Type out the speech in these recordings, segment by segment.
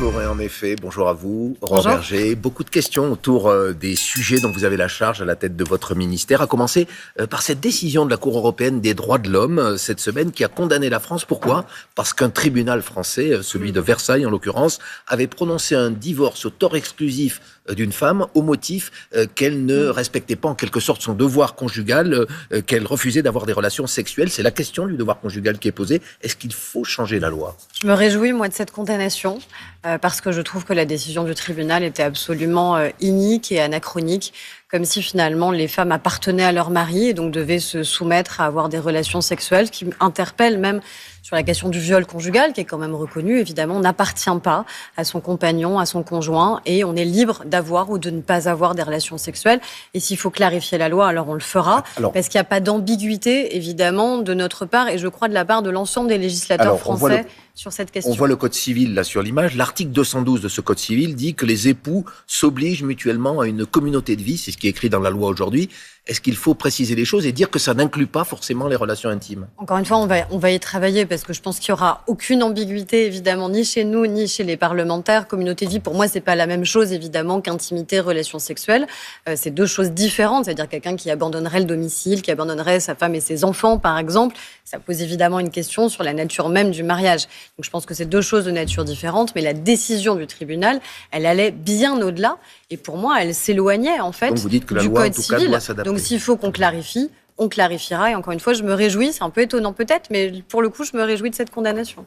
Bonjour, et en effet, bonjour à vous, Aurore Bonjour. Berger. Beaucoup de questions autour des sujets dont vous avez la charge à la tête de votre ministère, à commencer par cette décision de la Cour européenne des droits de l'homme cette semaine qui a condamné la France. Pourquoi ? Parce qu'un tribunal français, celui de Versailles en l'occurrence, avait prononcé un divorce au tort exclusif d'une femme au motif qu'elle ne respectait pas en quelque sorte son devoir conjugal, qu'elle refusait d'avoir des relations sexuelles. C'est la question du devoir conjugal qui est posée. Est-ce qu'il faut changer la loi ? Je me réjouis, moi, de cette condamnation, parce que je trouve que la décision du tribunal était absolument inique et anachronique, comme si finalement les femmes appartenaient à leur mari et donc devaient se soumettre à avoir des relations sexuelles, qui interpellent même sur la question du viol conjugal, qui est quand même reconnu, évidemment, on n'appartient pas à son compagnon, à son conjoint, et on est libre d'avoir ou de ne pas avoir des relations sexuelles. Et s'il faut clarifier la loi, alors on le fera, parce qu'il n'y a pas d'ambiguïté, évidemment, de notre part, et je crois de la part de l'ensemble des législateurs français sur cette question. On voit le code civil là sur l'image. L'article 212 de ce code civil dit que les époux s'obligent mutuellement à une communauté de vie. C'est ce qui est écrit dans la loi aujourd'hui. Est-ce qu'il faut préciser les choses et dire que ça n'inclut pas forcément les relations intimes ? Encore une fois, on va y travailler parce que je pense qu'il n'y aura aucune ambiguïté, évidemment, ni chez nous, ni chez les parlementaires. Communauté de vie, pour moi, c'est pas la même chose, évidemment, qu'intimité, relations sexuelles. C'est deux choses différentes. C'est-à-dire quelqu'un qui abandonnerait le domicile, qui abandonnerait sa femme et ses enfants, par exemple. Ça pose évidemment une question sur la nature même du mariage. Donc je pense que c'est deux choses de nature différente, mais la décision du tribunal, elle allait bien au-delà. Et pour moi, elle s'éloignait, en fait, donc vous dites que la du loi, code en tout cas, civil. doit s'adapter. Donc s'il faut qu'on clarifie, on clarifiera. Et encore une fois, je me réjouis, c'est un peu étonnant peut-être, mais pour le coup, je me réjouis de cette condamnation.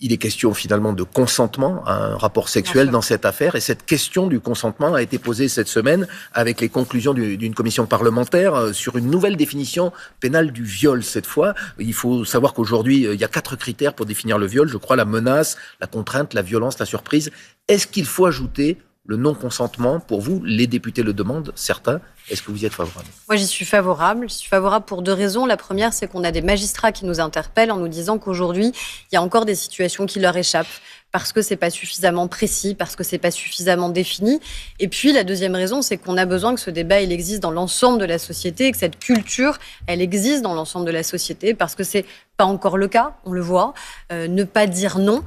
Il est question finalement de consentement à un rapport sexuel dans cette affaire. Et cette question du consentement a été posée cette semaine avec les conclusions d'une commission parlementaire sur une nouvelle définition pénale du viol cette fois. Il faut savoir qu'aujourd'hui, il y a 4 critères pour définir le viol. Je crois la menace, la contrainte, la violence, la surprise. Est-ce qu'il faut ajouter le non-consentement? Pour vous, les députés le demandent, certains. Est-ce que vous y êtes favorable? Moi, j'y suis favorable. Je suis favorable pour deux raisons. La première, c'est qu'on a des magistrats qui nous interpellent en nous disant qu'aujourd'hui, il y a encore des situations qui leur échappent parce que c'est pas suffisamment précis, parce que c'est pas suffisamment défini. Et puis, la deuxième raison, c'est qu'on a besoin que ce débat, il existe dans l'ensemble de la société et que cette culture, elle existe dans l'ensemble de la société parce que c'est pas encore le cas, on le voit. Ne pas dire non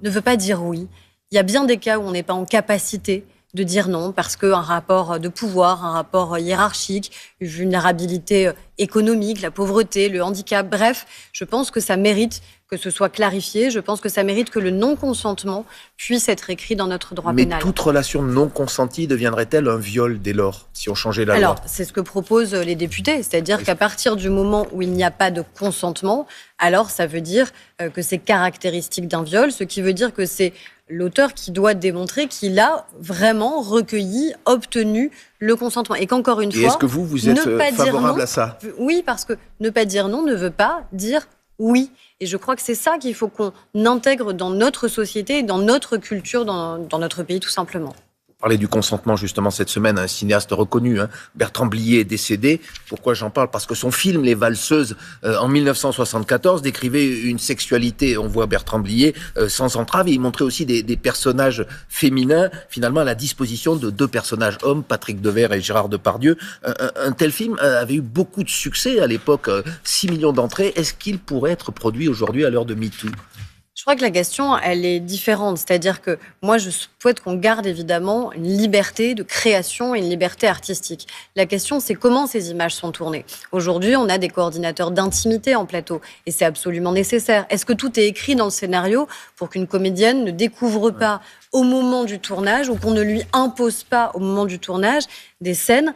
ne veut pas dire oui. Il y a bien des cas où on n'est pas en capacité de dire non, parce qu'un rapport de pouvoir, un rapport hiérarchique, une vulnérabilité économique, la pauvreté, le handicap, bref, je pense que ça mérite que ce soit clarifié, je pense que ça mérite que le non-consentement puisse être écrit dans notre droit pénal. Mais toute relation non consentie deviendrait-elle un viol dès lors, si on changeait la loi? Alors, c'est ce que proposent les députés, c'est-à-dire qu'à partir du moment où il n'y a pas de consentement, alors ça veut dire que c'est caractéristique d'un viol, ce qui veut dire que c'est l'auteur qui doit démontrer qu'il a vraiment recueilli, obtenu le consentement. Et qu'encore une fois, est-ce que vous êtes favorable à ça? Oui, parce que ne pas dire non ne veut pas dire oui. Et je crois que c'est ça qu'il faut qu'on intègre dans notre société et dans notre culture, dans notre pays, tout simplement. Vous parlez du consentement justement cette semaine, un cinéaste reconnu, Bertrand Blier, est décédé. Pourquoi j'en parle? Parce que son film Les Valseuses, en 1974, décrivait une sexualité, on voit Bertrand Blier, sans entrave, et il montrait aussi des personnages féminins, finalement à la disposition de 2 personnages hommes, Patrick Devers et Gérard Depardieu. Un tel film avait eu beaucoup de succès à l'époque, 6 millions d'entrées. Est-ce qu'il pourrait être produit aujourd'hui à l'heure de MeToo? Je crois que la question, elle est différente. C'est-à-dire que moi, je souhaite qu'on garde évidemment une liberté de création et une liberté artistique. La question, c'est comment ces images sont tournées. Aujourd'hui, on a des coordinateurs d'intimité en plateau et c'est absolument nécessaire. Est-ce que tout est écrit dans le scénario pour qu'une comédienne ne découvre pas au moment du tournage ou qu'on ne lui impose pas au moment du tournage des scènes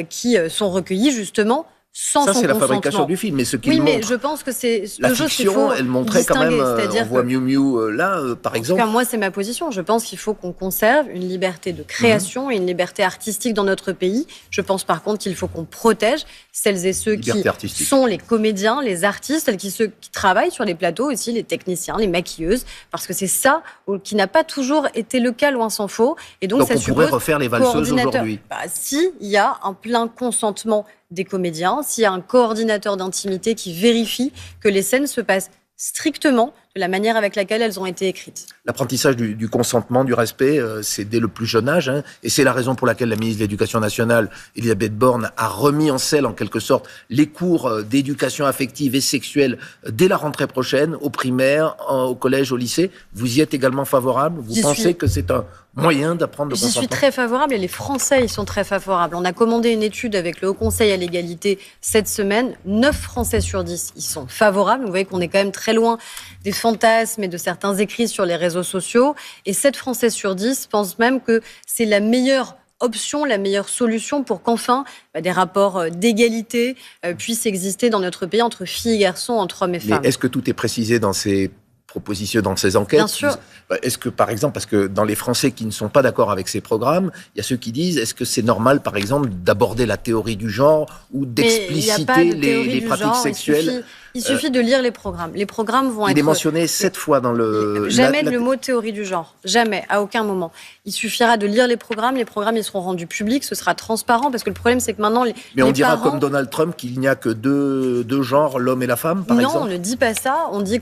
qui sont recueillies justement sans son c'est la consentement. fabrication du film, mais ce qu'il oui, montre. Mais je pense que c'est la le fiction, elle montrait quand même. On voit Miu Miu là, par exemple. En tout cas, moi, c'est ma position. Je pense qu'il faut qu'on conserve une liberté de création et une liberté artistique dans notre pays. Je pense par contre qu'il faut qu'on protège celles et ceux qui sont les comédiens, les artistes, ceux qui travaillent sur les plateaux aussi, les techniciens, les maquilleuses, parce que c'est ça qui n'a pas toujours été le cas, loin s'en faut. Et donc ça on pourrait refaire les Valseuses aujourd'hui. Si il y a un plein consentement des comédiens, s'il y a un coordinateur d'intimité qui vérifie que les scènes se passent strictement de la manière avec laquelle elles ont été écrites. L'apprentissage du consentement, du respect, c'est dès le plus jeune âge. Et c'est la raison pour laquelle la ministre de l'Éducation nationale, Elisabeth Borne, a remis en selle, en quelque sorte, les cours d'éducation affective et sexuelle dès la rentrée prochaine, au primaire, au collège, au lycée. Vous y êtes également favorable? Vous pensez que c'est un moyen d'apprendre le consentement? J'y suis très favorable et les Français y sont très favorables. On a commandé une étude avec le Haut Conseil à l'égalité cette semaine. 9 Français sur 10 y sont favorables. Vous voyez qu'on est quand même très loin des fantasmes et de certains écrits sur les réseaux sociaux. Et 7 Français sur 10 pensent même que c'est la meilleure option, la meilleure solution pour qu'enfin des rapports d'égalité puissent exister dans notre pays entre filles et garçons, entre hommes et femmes. Mais est-ce que tout est précisé dans ces propositions, dans ces enquêtes? Bien sûr. Est-ce que, par exemple, parce que dans les Français qui ne sont pas d'accord avec ces programmes, il y a ceux qui disent, est-ce que c'est normal, par exemple, d'aborder la théorie du genre ou d'expliciter les pratiques sexuelles? Il suffit de lire les programmes. Les programmes vont être... Il est mentionné 7 fois dans le... Jamais le mot théorie du genre. Jamais, à aucun moment. Il suffira de lire les programmes ils seront rendus publics, ce sera transparent, parce que le problème, c'est que maintenant, Mais on dira comme Donald Trump qu'il n'y a que deux genres, l'homme et la femme, par exemple? Non, on ne dit pas ça. On dit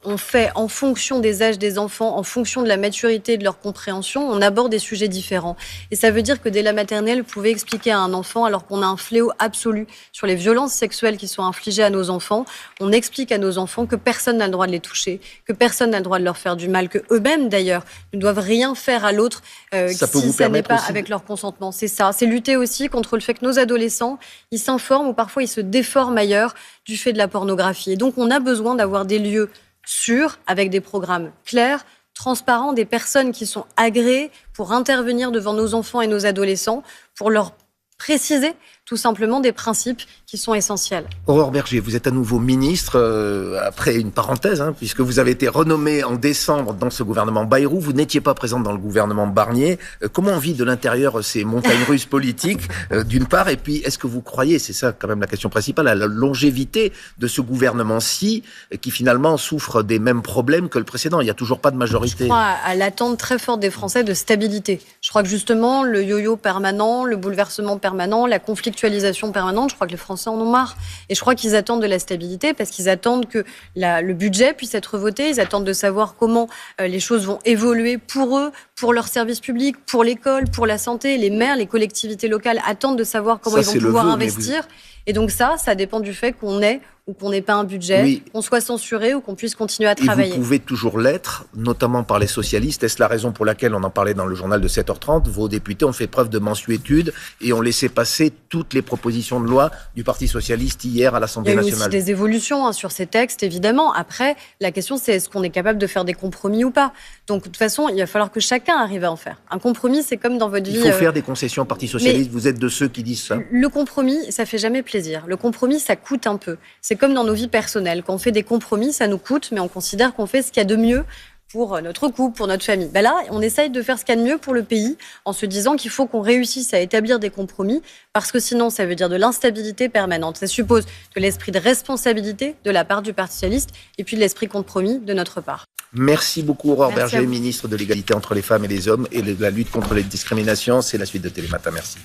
on fait en fonction des âges des enfants, en fonction de la maturité et de leur compréhension, on aborde des sujets différents. Et ça veut dire que dès la maternelle, vous pouvez expliquer à un enfant, alors qu'on a un fléau absolu sur les violences sexuelles qui sont infligées à nos enfants, on explique à nos enfants que personne n'a le droit de les toucher, que personne n'a le droit de leur faire du mal, que eux-mêmes d'ailleurs ne doivent rien faire à l'autre si ça n'est pas avec leur consentement. C'est ça. C'est lutter aussi contre le fait que nos adolescents, ils s'informent ou parfois ils se déforment ailleurs du fait de la pornographie. Et donc on a besoin d'avoir des lieux sûrs, avec des programmes clairs, transparents, des personnes qui sont agréées pour intervenir devant nos enfants et nos adolescents, pour leur préciser tout simplement des principes qui sont essentiels. Aurore Bergé, vous êtes à nouveau ministre, après une parenthèse, puisque vous avez été renommée en décembre dans ce gouvernement Bayrou. Vous n'étiez pas présente dans le gouvernement Barnier. Comment on vit de l'intérieur ces montagnes russes politiques, d'une part, et puis est-ce que vous croyez, c'est ça quand même la question principale, à la longévité de ce gouvernement-ci, qui finalement souffre des mêmes problèmes que le précédent? Il n'y a toujours pas de majorité. Je crois à l'attente très forte des Français de stabilité. Je crois que justement, le yo-yo permanent, le bouleversement permanent, la conflictualisation permanente, je crois que les Français en ont marre. Et je crois qu'ils attendent de la stabilité parce qu'ils attendent que le budget puisse être voté. Ils attendent de savoir comment les choses vont évoluer pour eux, pour leurs services publics, pour l'école, pour la santé. Les maires, les collectivités locales attendent de savoir comment ils vont pouvoir investir. Et donc ça dépend du fait qu'on ait ou qu'on n'ait pas un budget, qu'on soit censuré ou qu'on puisse continuer à travailler. Et vous pouvez toujours l'être, notamment par les socialistes. Est-ce la raison pour laquelle, on en parlait dans le journal de 7h30, vos députés ont fait preuve de mansuétude et ont laissé passer toutes les propositions de loi du Parti socialiste hier à l'Assemblée nationale? Il y a eu aussi des évolutions sur ces textes, évidemment. Après, la question, c'est est-ce qu'on est capable de faire des compromis ou pas? Donc, de toute façon, il va falloir que chacun arrive à en faire. Un compromis, c'est comme dans votre vie... Il faut faire des concessions au Parti socialiste. Vous êtes de ceux qui disent ça? Le compromis, ça fait jamais plaisir. Le compromis, ça coûte un peu. C'est comme dans nos vies personnelles. Quand on fait des compromis, ça nous coûte, mais on considère qu'on fait ce qu'il y a de mieux pour notre couple, pour notre famille. Là, on essaye de faire ce qu'il y a de mieux pour le pays en se disant qu'il faut qu'on réussisse à établir des compromis parce que sinon, ça veut dire de l'instabilité permanente. Ça suppose de l'esprit de responsabilité de la part du Parti socialiste et puis de l'esprit compromis de notre part. Merci beaucoup, Aurore Bergé, ministre de l'égalité entre les femmes et les hommes et de la lutte contre les discriminations. C'est la suite de Télématin. Merci.